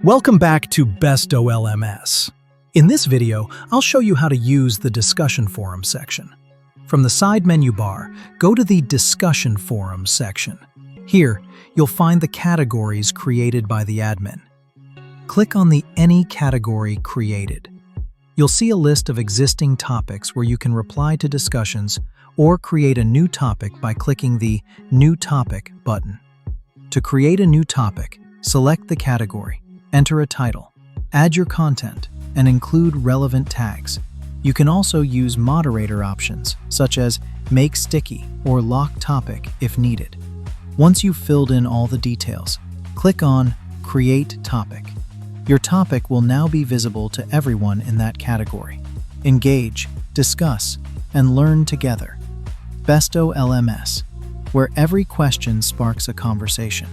Welcome back to Besto LMS. In this video, I'll show you how to use the Discussion Forum section. From the side menu bar, go to the Discussion Forum section. Here, you'll find the categories created by the admin. Click on the Any Category Created. You'll see a list of existing topics where you can reply to discussions or create a new topic by clicking the New Topic button. To create a new topic, select the category, enter a title, add your content, and include relevant tags. You can also use moderator options, such as Make Sticky or Lock Topic if needed. Once you've filled in all the details, click on Create Topic. Your topic will now be visible to everyone in that category. Engage, discuss, and learn together. Besto LMS, where every question sparks a conversation.